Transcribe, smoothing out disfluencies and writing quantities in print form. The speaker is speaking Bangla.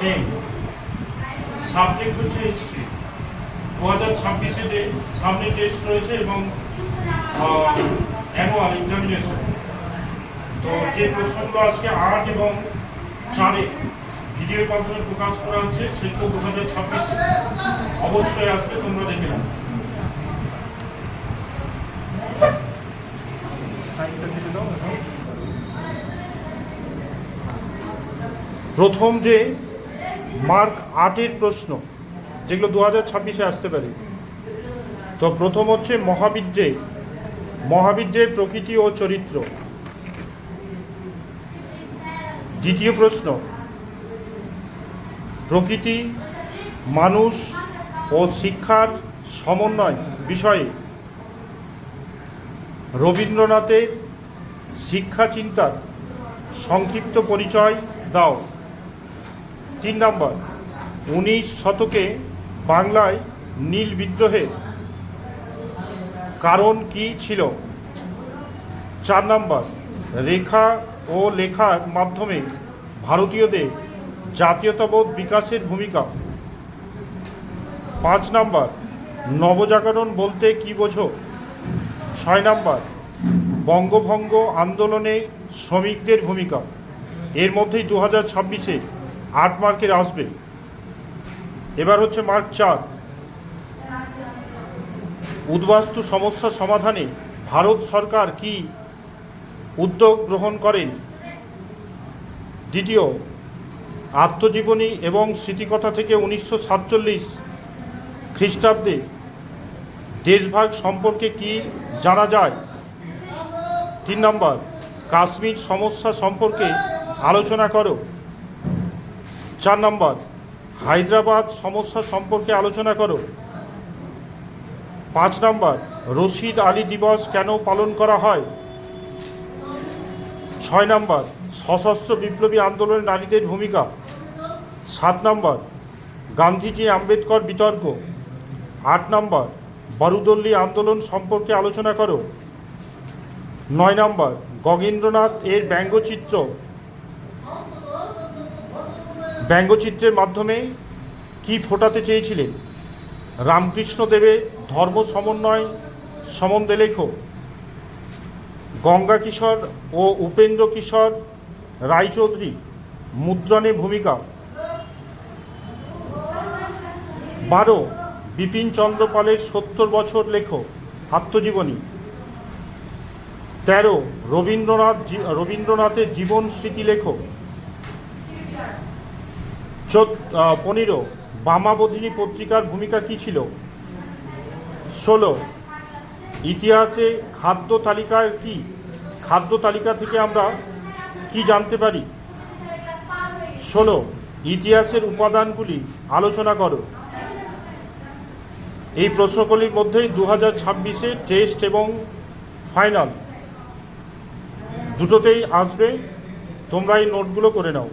10 সাবজেক্ট হচ্ছে হিস্ট্রি। 2026-এ সামনে টেস্ট রয়েছে এবং অ্যানুয়াল এক্সামিনেশন। তো যে প্রশ্নগুলো আজকে 8 এবং 4-এ ভিডিওর মাধ্যমে প্রকাশ করা হচ্ছে সেগুলো 2026-এ অবশ্যই আসবে, তোমরা দেখে নাও। প্রথম যে মার্ক 8-এর প্রশ্ন যেগুলো 2026-এ আসতে পারে, তো প্রথম হচ্ছে মহাবিদ্যের প্রকৃতি ও চরিত্র। দ্বিতীয় প্রশ্ন, প্রকৃতি, মানুষ ও শিক্ষার সমন্বয় বিষয়ে রবীন্দ্রনাথের শিক্ষা চিন্তার সংক্ষিপ্ত পরিচয় দাও। 3 নম্বর, 19 শতকে বাংলায় নীল বিদ্রোহের কারণ কি ছিল? 4 নম্বর, রেখা ও লেখার মাধ্যমে ভারতীয়দের জাতীয়তাবোধ বিকাশের ভূমিকা। 5 নম্বর, নবজাগরণ বলতে কি বোঝো? 6 নম্বর, বঙ্গভঙ্গ আন্দোলনে শ্রমিকদের ভূমিকা। এর মধ্যেই 2026-এ 8 মার্কের আসবে। এবার হচ্ছে মার্ক 4, উদ্বাস্তু সমস্যা সমাধানে ভারত সরকার কি উদ্যোগ গ্রহণ করেন? দ্বিতীয়, আত্মজীবনী এবং স্মৃতিকথা থেকে 1947 খ্রিস্টাব্দে দেশভাগ সম্পর্কে কি জানা যায়? 3 নম্বর, কাশ্মীর সমস্যা সম্পর্কে আলোচনা করো। 4 নম্বর, হায়দ্রাবাদ সমস্যা সম্পর্কে আলোচনা করো। 5 নম্বর, রশিদ আলী দিবস কেন পালন করা হয়? 6 নম্বর, সশস্ত্র বিপ্লবী আন্দোলনে নারীদের ভূমিকা। 7 নম্বর, গান্ধীজি আম্বেদকর বিতর্ক। 8 নম্বর, বারুদল্লী আন্দোলন সম্পর্কে আলোচনা করো। 9 নম্বর, গগেন্দ্রনাথ এর ব্যঙ্গচিত্রের মাধ্যমে কি ফোটাতে চেয়েছিলেন? রামকৃষ্ণদেবের ধর্ম সমন্বয় সম্বন্ধে লেখো। গঙ্গা কিশোর ও উপেন্দ্র কিশোর রায়চৌধুরী মুদ্রণে ভূমিকা। 12, বিপিন চন্দ্র পালের 70 বছর লেখো আত্মজীবনী। 13, রবীন্দ্রনাথের জীবন স্মৃতি লেখো। 15, বামাবোধিনী পত্রিকার ভূমিকা কী ছিল? 16, ইতিহাসে খাদ্য তালিকার কি? খাদ্য তালিকা থেকে আমরা কি জানতে পারি? 16, ইতিহাসের উপাদানগুলি আলোচনা করো। এই প্রশ্নগুলির মধ্যেই 2026-এ টেস্ট এবং ফাইনাল দুটোতেই আসবে, তোমরা এই নোটগুলো করে নাও।